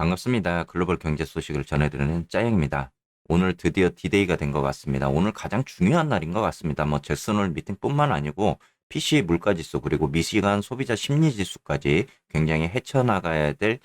반갑습니다. 글로벌 경제 소식을 전해드리는 짜영입니다. 오늘 드디어 디데이가 된 것 같습니다. 오늘 가장 중요한 날인 것 같습니다. 잭슨홀 미팅뿐만 아니고 PC 물가지수 그리고 미시간 소비자 심리지수까지 굉장히 헤쳐나가야 될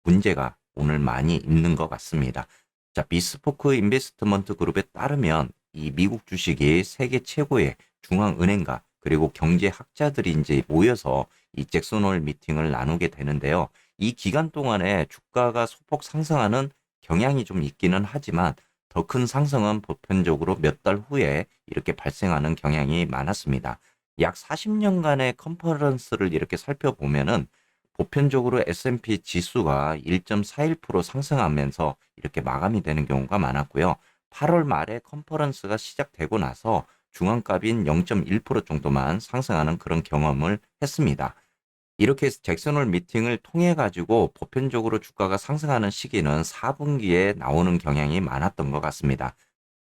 문제가 오늘 많이 있는 것 같습니다. 자, 비스포크 인베스트먼트 그룹에 따르면 이 미국 주식이 세계 최고의 중앙은행가 그리고 경제학자들이 이제 모여서 이 잭슨홀 미팅을 나누게 되는데요. 이 기간 동안에 주가가 소폭 상승하는 경향이 좀 있기는 하지만 더 큰 상승은 보편적으로 몇 달 후에 이렇게 발생하는 경향이 많았습니다. 약 40년간의 컨퍼런스를 이렇게 살펴보면은 보편적으로 S&P 지수가 1.41% 상승하면서 이렇게 마감이 되는 경우가 많았고요. 8월 말에 컨퍼런스가 시작되고 나서 중앙값인 0.1% 정도만 상승하는 그런 경험을 했습니다. 이렇게 해서 잭슨홀 미팅을 통해 가지고 보편적으로 주가가 상승하는 시기는 4분기에 나오는 경향이 많았던 것 같습니다.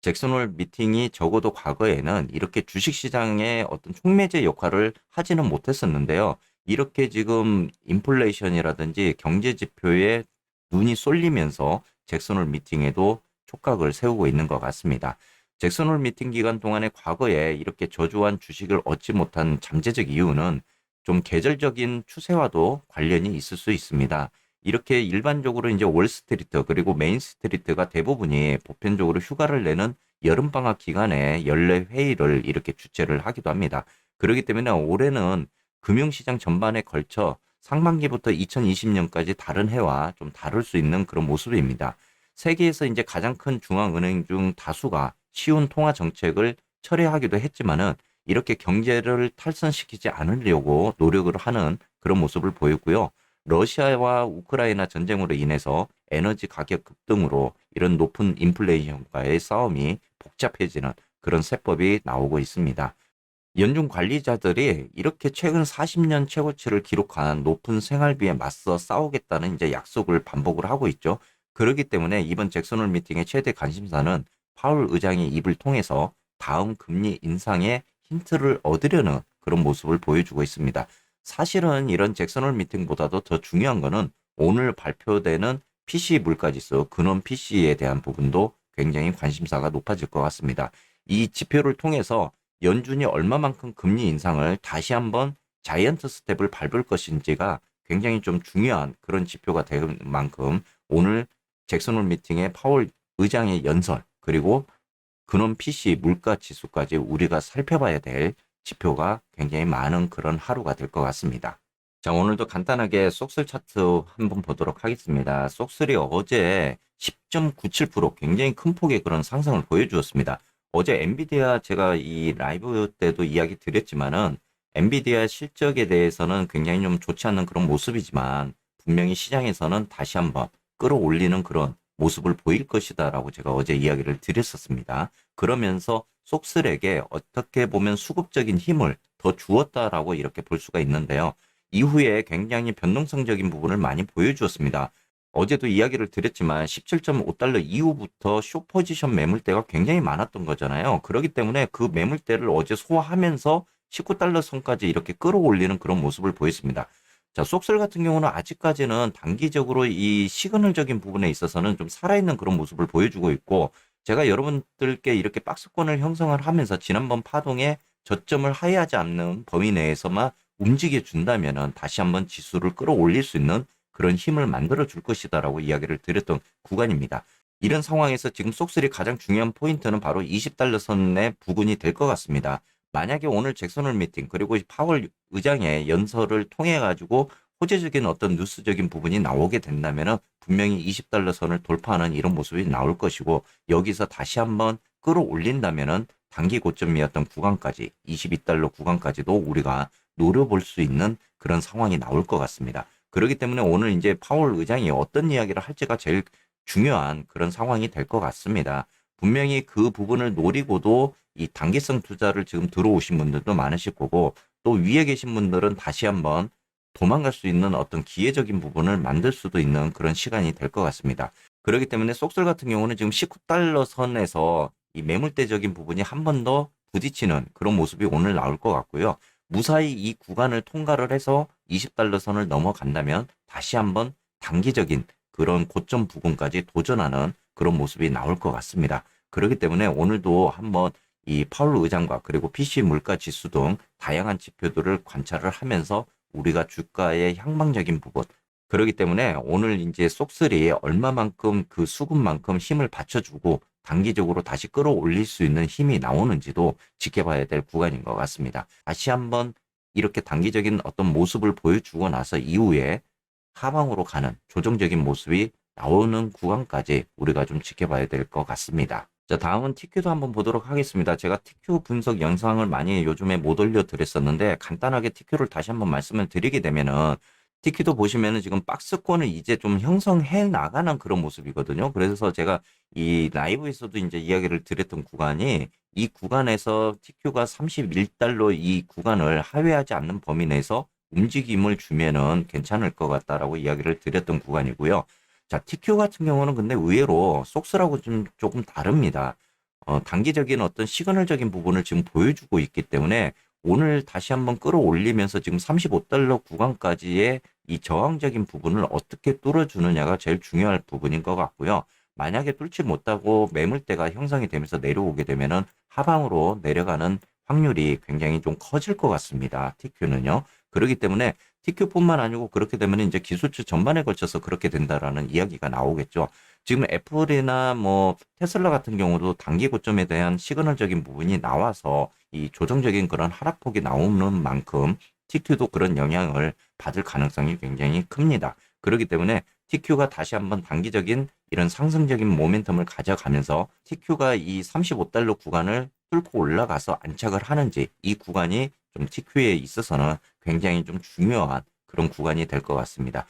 잭슨홀 미팅이 적어도 과거에는 이렇게 주식시장의 어떤 촉매제 역할을 하지는 못했었는데요. 이렇게 지금 인플레이션이라든지 경제 지표에 눈이 쏠리면서 잭슨홀 미팅에도 촉각을 세우고 있는 것 같습니다. 잭슨홀 미팅 기간 동안에 과거에 이렇게 저조한 주식을 얻지 못한 잠재적 이유는 좀 계절적인 추세와도 관련이 있을 수 있습니다. 이렇게 일반적으로 이제 월스트리트 그리고 메인스트리트가 대부분이 보편적으로 휴가를 내는 여름방학 기간에 연례 회의를 이렇게 주최를 하기도 합니다. 그렇기 때문에 올해는 금융시장 전반에 걸쳐 상반기부터 2020년까지 다른 해와 좀 다를 수 있는 그런 모습입니다. 세계에서 이제 가장 큰 중앙은행 중 다수가 쉬운 통화 정책을 철회하기도 했지만은 이렇게 경제를 탈선시키지 않으려고 노력을 하는 그런 모습을 보였고요. 러시아와 우크라이나 전쟁으로 인해서 에너지 가격 급등으로 이런 높은 인플레이션과의 싸움이 복잡해지는 그런 세법이 나오고 있습니다. 연준 관리자들이 이렇게 최근 40년 최고치를 기록한 높은 생활비에 맞서 싸우겠다는 이제 약속을 반복을 하고 있죠. 그렇기 때문에 이번 잭슨홀 미팅의 최대 관심사는 파월 의장의 입을 통해서 다음 금리 인상의 힌트를 얻으려는 그런 모습을 보여주고 있습니다. 사실은 이런 잭슨홀 미팅보다도 더 중요한 거는 오늘 발표되는 PC 물가지수, 근원 PC에 대한 부분도 굉장히 관심사가 높아질 것 같습니다. 이 지표를 통해서 연준이 얼마만큼 금리 인상을 다시 한번 자이언트 스텝을 밟을 것인지가 굉장히 좀 중요한 그런 지표가 될 만큼 오늘 잭슨홀 미팅의 파월 의장의 연설 그리고 근원 PC 물가 지수까지 우리가 살펴봐야 될 지표가 굉장히 많은 그런 하루가 될 것 같습니다. 자, 오늘도 간단하게 쏙슬 차트 한번 보도록 하겠습니다. 쏙슬이 어제 10.97% 굉장히 큰 폭의 그런 상승을 보여주었습니다. 어제 엔비디아 제가 이 라이브 때도 이야기 드렸지만은 엔비디아 실적에 대해서는 굉장히 좀 좋지 않는 그런 모습이지만 분명히 시장에서는 다시 한번 끌어올리는 그런 모습을 보일 것이다라고 제가 어제 이야기를 드렸었습니다. 그러면서 속슬에게 어떻게 보면 수급적인 힘을 더 주었다라고 이렇게 볼 수가 있는데요. 이후에 굉장히 변동성적인 부분을 많이 보여주었습니다. 어제도 이야기를 드렸지만 17.5달러 이후부터 숏 포지션 매물대가 굉장히 많았던 거잖아요. 그렇기 때문에 그 매물대를 어제 소화하면서 19달러 선까지 이렇게 끌어올리는 그런 모습을 보였습니다. 자, 속설 같은 경우는 아직까지는 단기적으로 이 시그널적인 부분에 있어서는 좀 살아있는 그런 모습을 보여주고 있고, 제가 여러분들께 이렇게 박스권을 형성을 하면서 지난번 파동에 저점을 하회하지 않는 범위 내에서만 움직여 준다면은 다시 한번 지수를 끌어올릴 수 있는 그런 힘을 만들어 줄 것이다라고 이야기를 드렸던 구간입니다. 이런 상황에서 지금 속설이 가장 중요한 포인트는 바로 20달러 선의 부근이 될 것 같습니다. 만약에 오늘 잭슨홀 미팅 그리고 파월 의장의 연설을 통해 가지고 호재적인 어떤 뉴스적인 부분이 나오게 된다면은 분명히 20달러 선을 돌파하는 이런 모습이 나올 것이고 여기서 다시 한번 끌어올린다면은 단기 고점이었던 구간까지 22달러 구간까지도 우리가 노려볼 수 있는 그런 상황이 나올 것 같습니다. 그렇기 때문에 오늘 이제 파월 의장이 어떤 이야기를 할지가 제일 중요한 그런 상황이 될 것 같습니다. 분명히 그 부분을 노리고도 이 단기성 투자를 지금 들어오신 분들도 많으실 거고 또 위에 계신 분들은 다시 한번 도망갈 수 있는 어떤 기회적인 부분을 만들 수도 있는 그런 시간이 될 것 같습니다. 그렇기 때문에 속설 같은 경우는 지금 19달러 선에서 이 매물대적인 부분이 한 번 더 부딪히는 그런 모습이 오늘 나올 것 같고요. 무사히 이 구간을 통과를 해서 20달러 선을 넘어간다면 다시 한번 단기적인 그런 고점 부근까지 도전하는 그런 모습이 나올 것 같습니다. 그렇기 때문에 오늘도 한번 이 파월 의장과 그리고 PC 물가 지수 등 다양한 지표들을 관찰을 하면서 우리가 주가의 향방적인 부분, 그렇기 때문에 오늘 이제 쏙3 얼마만큼 그 수급만큼 힘을 받쳐주고 단기적으로 다시 끌어올릴 수 있는 힘이 나오는지도 지켜봐야 될 구간인 것 같습니다. 다시 한번 이렇게 단기적인 어떤 모습을 보여주고 나서 이후에 하방으로 가는 조정적인 모습이 나오는 구간까지 우리가 좀 지켜봐야 될 것 같습니다. 자, 다음은 TQ도 한번 보도록 하겠습니다. 제가 TQ 분석 영상을 많이 요즘에 못 올려드렸었는데 간단하게 TQ를 다시 한번 말씀을 드리게 되면은 TQ도 보시면은 지금 박스권을 이제 좀 형성해 나가는 그런 모습이거든요. 그래서 제가 이 라이브에서도 이제 이야기를 드렸던 구간이 이 구간에서 TQ가 31달러 이 구간을 하회하지 않는 범위 내에서 움직임을 주면은 괜찮을 것 같다라고 이야기를 드렸던 구간이고요. 자, TQ 같은 경우는 근데 의외로 속스라고 좀 조금 다릅니다. 단기적인 어떤 시그널적인 부분을 지금 보여주고 있기 때문에 오늘 다시 한번 끌어올리면서 지금 35달러 구간까지의 이 저항적인 부분을 어떻게 뚫어주느냐가 제일 중요할 부분인 것 같고요. 만약에 뚫지 못하고 매물대가 형성이 되면서 내려오게 되면은 하방으로 내려가는 확률이 굉장히 좀 커질 것 같습니다. TQ는요. 그렇기 때문에 TQ뿐만 아니고 그렇게 되면 이제 기술주 전반에 걸쳐서 그렇게 된다라는 이야기가 나오겠죠. 지금 애플이나 뭐 테슬라 같은 경우도 단기 고점에 대한 시그널적인 부분이 나와서 이 조정적인 그런 하락폭이 나오는 만큼 TQ도 그런 영향을 받을 가능성이 굉장히 큽니다. 그렇기 때문에 TQ가 다시 한번 단기적인 이런 상승적인 모멘텀을 가져가면서 TQ가 이 35달러 구간을 뚫고 올라가서 안착을 하는지 이 구간이 좀 TQ에 있어서는 굉장히 좀 중요한 그런 구간이 될 것 같습니다.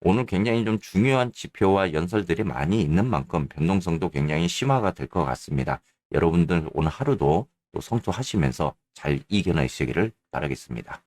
오늘 굉장히 좀 중요한 지표와 연설들이 많이 있는 만큼 변동성도 굉장히 심화가 될 것 같습니다. 여러분들 오늘 하루도 또 성투하시면서 잘 이겨내시기를 바라겠습니다.